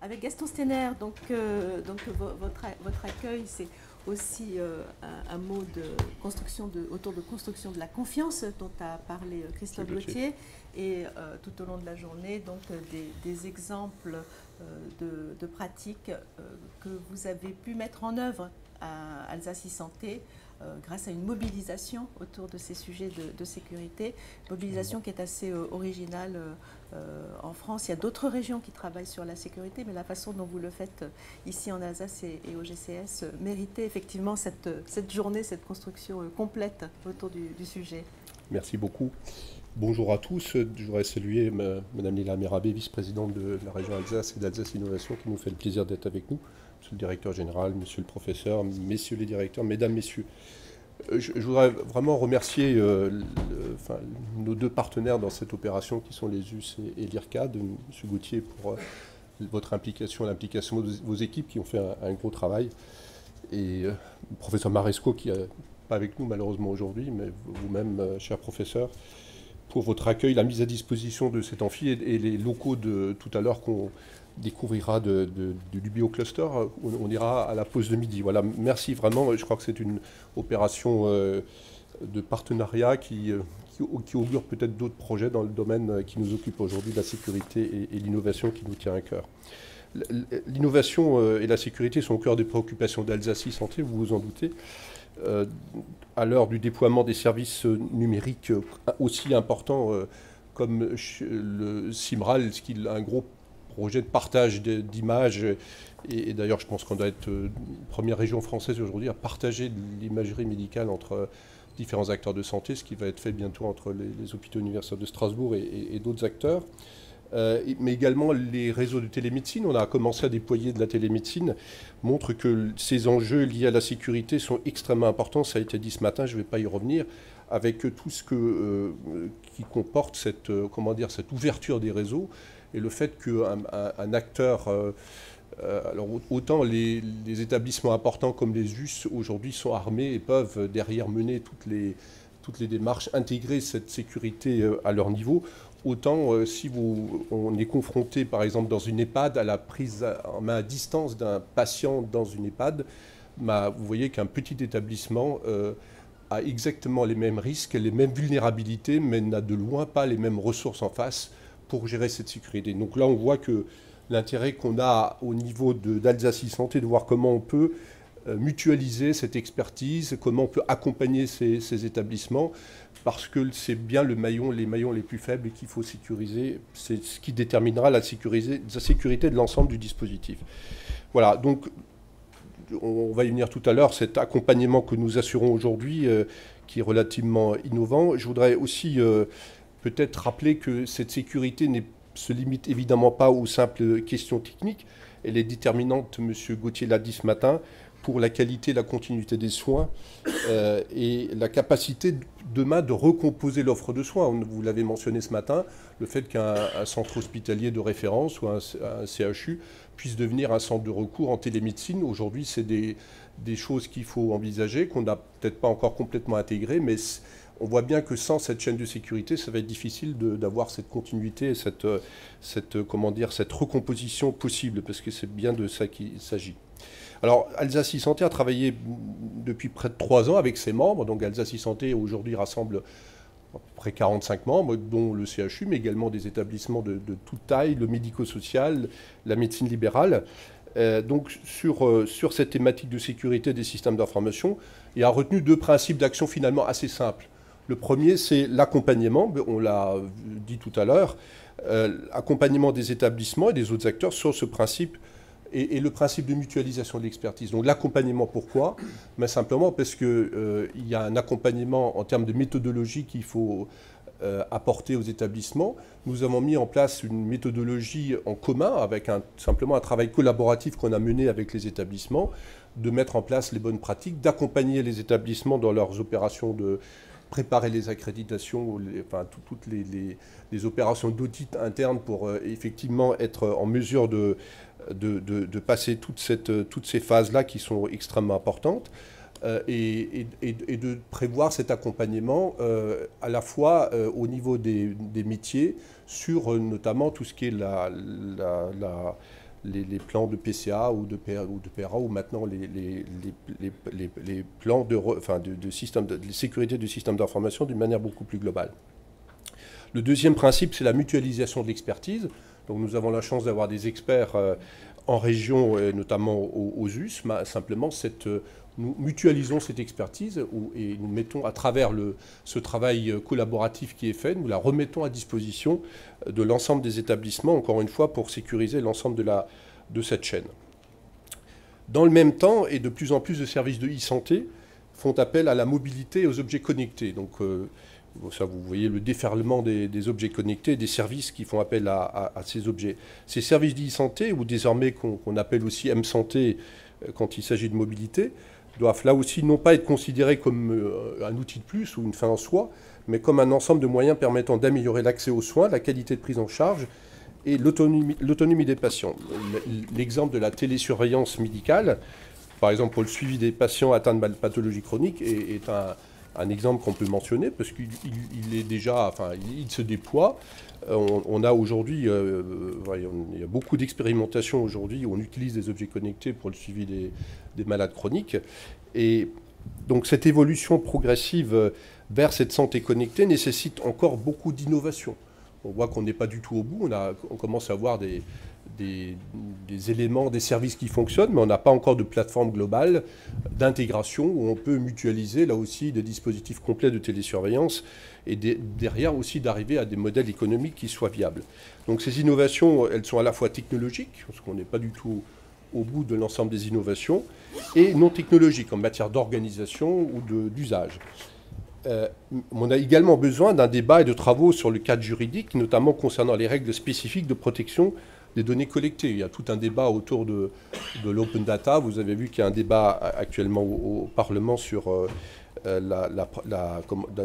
Avec Gaston Steiner, votre accueil, c'est aussi un mot de construction autour de construction de la confiance dont a parlé Christophe Gauthier. Et tout au long de la journée, donc, des exemples de pratiques que vous avez pu mettre en œuvre à Alsace e-Santé grâce à une mobilisation autour de ces sujets de sécurité, mobilisation qui est assez originale en France. Il y a d'autres régions qui travaillent sur la sécurité, mais la façon dont vous le faites ici en Alsace et au GCS méritait effectivement cette journée, cette construction complète autour du sujet. Merci beaucoup. Bonjour à tous. Je voudrais saluer Madame Lila Mérabé, vice-présidente de la région Alsace et d'Alsace Innovation, qui nous fait le plaisir d'être avec nous. Monsieur le directeur général, monsieur le professeur, messieurs les directeurs, mesdames, messieurs. Je voudrais vraiment remercier nos deux partenaires dans cette opération, qui sont les US et l'IRCAD, monsieur Gauthier, pour votre implication, l'implication de vos équipes qui ont fait un gros travail. Et le professeur Maresco, qui n'est pas avec nous malheureusement aujourd'hui, mais vous-même, cher professeur, pour votre accueil, la mise à disposition de cet amphi et les locaux de tout à l'heure qu'on découvrira du BioCluster. On ira à la pause de midi. Voilà, merci vraiment. Je crois que c'est une opération de partenariat qui augure peut-être d'autres projets dans le domaine qui nous occupe aujourd'hui, la sécurité et l'innovation qui nous tient à cœur. L'innovation et la sécurité sont au cœur des préoccupations d'Alsace e-Santé, vous vous en doutez. À l'heure du déploiement des services numériques aussi importants comme le CIMRAL, ce qui est un gros projet de partage d'images. Et d'ailleurs, je pense qu'on doit être première région française aujourd'hui à partager l'imagerie médicale entre différents acteurs de santé, ce qui va être fait bientôt entre les hôpitaux universitaires de Strasbourg et d'autres acteurs. Mais également les réseaux de télémédecine. On a commencé à déployer de la télémédecine, montre que ces enjeux liés à la sécurité sont extrêmement importants. Ça a été dit ce matin, je ne vais pas y revenir, avec tout ce qui comporte cette ouverture des réseaux et le fait qu'un acteur... alors autant les établissements importants comme les US aujourd'hui sont armés et peuvent derrière mener toutes les démarches, intégrer cette sécurité à leur niveau. Autant si on est confronté, par exemple, dans une EHPAD, à la prise en main à distance d'un patient dans une EHPAD, vous voyez qu'un petit établissement a exactement les mêmes risques, les mêmes vulnérabilités, mais n'a de loin pas les mêmes ressources en face pour gérer cette sécurité. Donc là, on voit que l'intérêt qu'on a au niveau d'Alsace e-Santé, de voir comment on peut mutualiser cette expertise, comment on peut accompagner ces établissements, parce que c'est bien les maillons les plus faibles qu'il faut sécuriser. C'est ce qui déterminera la sécurité de l'ensemble du dispositif. Voilà, donc on va y venir tout à l'heure, cet accompagnement que nous assurons aujourd'hui, qui est relativement innovant. Je voudrais aussi peut-être rappeler que cette sécurité se limite évidemment pas aux simples questions techniques. Elle est déterminante, M. Gauthier l'a dit ce matin, pour la qualité et la continuité des soins et la capacité demain de recomposer l'offre de soins. Vous l'avez mentionné ce matin, le fait qu'un centre hospitalier de référence ou un CHU puisse devenir un centre de recours en télémédecine. Aujourd'hui, c'est des choses qu'il faut envisager, qu'on n'a peut-être pas encore complètement intégrées, mais on voit bien que sans cette chaîne de sécurité, ça va être difficile d'avoir cette continuité et cette recomposition possible, parce que c'est bien de ça qu'il s'agit. Alors, Alsace e-Santé a travaillé depuis près de 3 ans avec ses membres. Donc, Alsace e-Santé aujourd'hui rassemble à peu près 45 membres, dont le CHU, mais également des établissements de toute taille, le médico-social, la médecine libérale. Donc, sur cette thématique de sécurité des systèmes d'information, il a retenu 2 principes d'action finalement assez simples. Le premier, c'est l'accompagnement, on l'a dit tout à l'heure, accompagnement des établissements et des autres acteurs sur ce principe et le principe de mutualisation de l'expertise. Donc l'accompagnement, pourquoi? Mais simplement parce qu'il y a un accompagnement en termes de méthodologie qu'il faut apporter aux établissements. Nous avons mis en place une méthodologie en commun avec simplement un travail collaboratif qu'on a mené avec les établissements, de mettre en place les bonnes pratiques, d'accompagner les établissements dans leurs opérations de préparer les accréditations, toutes les opérations d'audit interne pour effectivement être en mesure de passer toutes ces phases-là qui sont extrêmement importantes et de prévoir cet accompagnement à la fois au niveau des métiers sur notamment tout ce qui est les plans de PCA ou de PRA, ou maintenant les plans de sécurité du système d'information d'une manière beaucoup plus globale. Le deuxième principe, c'est la mutualisation de l'expertise. Donc nous avons la chance d'avoir des experts en région, notamment aux US. Simplement, nous mutualisons cette expertise et nous mettons à travers ce travail collaboratif qui est fait, nous la remettons à disposition de l'ensemble des établissements, encore une fois, pour sécuriser l'ensemble de cette chaîne. Dans le même temps, et de plus en plus de services de e-santé font appel à la mobilité et aux objets connectés. Donc, ça, vous voyez le déferlement des objets connectés, des services qui font appel à ces objets. Ces services d'e-santé, ou désormais qu'on appelle aussi M-santé quand il s'agit de mobilité, doivent là aussi non pas être considérés comme un outil de plus ou une fin en soi, mais comme un ensemble de moyens permettant d'améliorer l'accès aux soins, la qualité de prise en charge et l'autonomie des patients. L'exemple de la télésurveillance médicale, par exemple pour le suivi des patients atteints de pathologies chroniques, est un exemple qu'on peut mentionner parce qu'il est déjà, il se déploie. On a aujourd'hui, il y a beaucoup d'expérimentations aujourd'hui où on utilise des objets connectés pour le suivi des malades chroniques. Et donc cette évolution progressive vers cette santé connectée nécessite encore beaucoup d'innovation. On voit qu'on n'est pas du tout au bout, on commence à avoir des éléments, des services qui fonctionnent, mais on n'a pas encore de plateforme globale d'intégration où on peut mutualiser là aussi des dispositifs complets de télésurveillance et derrière aussi d'arriver à des modèles économiques qui soient viables. Donc ces innovations, elles sont à la fois technologiques, parce qu'on n'est pas du tout au bout de l'ensemble des innovations, et non technologiques en matière d'organisation ou d'usage. On a également besoin d'un débat et de travaux sur le cadre juridique, notamment concernant les règles spécifiques de protection des données collectées. Il y a tout un débat autour de l'open data. Vous avez vu qu'il y a un débat actuellement au Parlement sur dans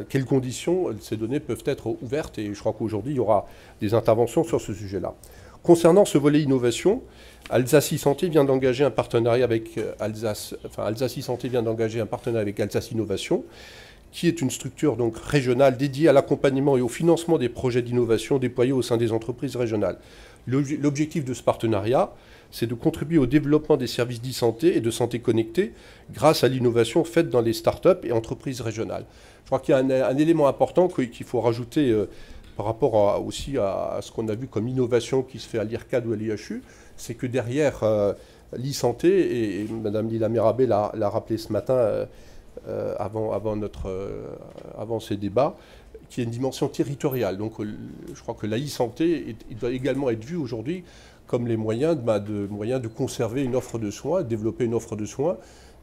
quelles conditions ces données peuvent être ouvertes. Et je crois qu'aujourd'hui, il y aura des interventions sur ce sujet-là. Concernant ce volet innovation, Alsace e-santé vient d'engager un partenariat avec Alsace e-santé vient d'engager un partenariat avec Alsace Innovation, qui est une structure donc régionale dédiée à l'accompagnement et au financement des projets d'innovation déployés au sein des entreprises régionales. L'objectif de ce partenariat, c'est de contribuer au développement des services d'e-santé et de santé connectée grâce à l'innovation faite dans les start-up et entreprises régionales. Je crois qu'il y a un élément important qu'il faut rajouter par rapport aussi à ce qu'on a vu comme innovation qui se fait à l'IRCAD ou à l'IHU, c'est que derrière l'e-santé, et Mme Lila Mérabé l'a rappelé ce matin avant ces débats, qui est une dimension territoriale. Donc je crois que la e-santé doit également être vue aujourd'hui comme les moyens de conserver une offre de soins, de développer une offre de soins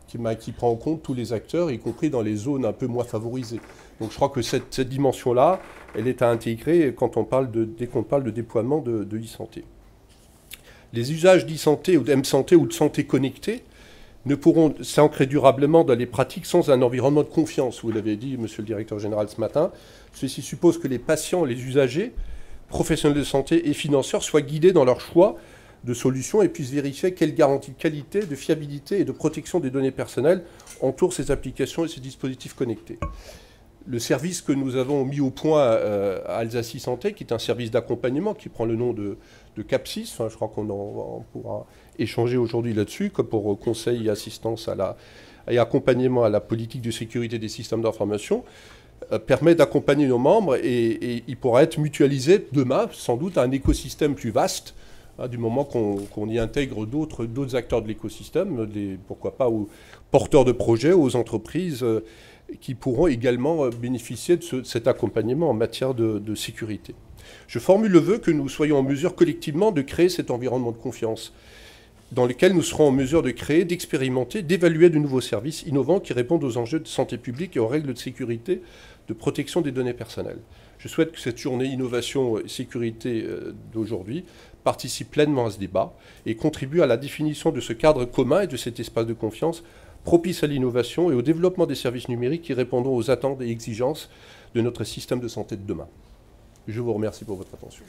qui prend en compte tous les acteurs, y compris dans les zones un peu moins favorisées. Donc je crois que cette dimension-là, elle est à intégrer dès qu'on parle de déploiement de e-santé. Les usages d'e-santé ou d'M-santé ou de santé connectée ne pourront s'ancrer durablement dans les pratiques sans un environnement de confiance. Vous l'avez dit, monsieur le directeur général, ce matin. Ceci suppose que les patients, les usagers, professionnels de santé et financeurs soient guidés dans leur choix de solutions et puissent vérifier quelles garanties de qualité, de fiabilité et de protection des données personnelles entourent ces applications et ces dispositifs connectés. Le service que nous avons mis au point à Alsace e-santé, qui est un service d'accompagnement qui prend le nom de CAPSIS, je crois qu'on pourra échanger aujourd'hui là-dessus, comme pour conseil et assistance et accompagnement à la politique de sécurité des systèmes d'information, permet d'accompagner nos membres et il pourra être mutualisé demain, sans doute, à un écosystème plus vaste, du moment qu'on y intègre d'autres acteurs de l'écosystème, pourquoi pas aux porteurs de projets, aux entreprises, qui pourront également bénéficier de cet accompagnement en matière de sécurité. Je formule le vœu que nous soyons en mesure collectivement de créer cet environnement de confiance dans lequel nous serons en mesure de créer, d'expérimenter, d'évaluer de nouveaux services innovants qui répondent aux enjeux de santé publique et aux règles de sécurité, de protection des données personnelles. Je souhaite que cette journée innovation et sécurité d'aujourd'hui participe pleinement à ce débat et contribue à la définition de ce cadre commun et de cet espace de confiance propice à l'innovation et au développement des services numériques qui répondront aux attentes et exigences de notre système de santé de demain. Je vous remercie pour votre attention.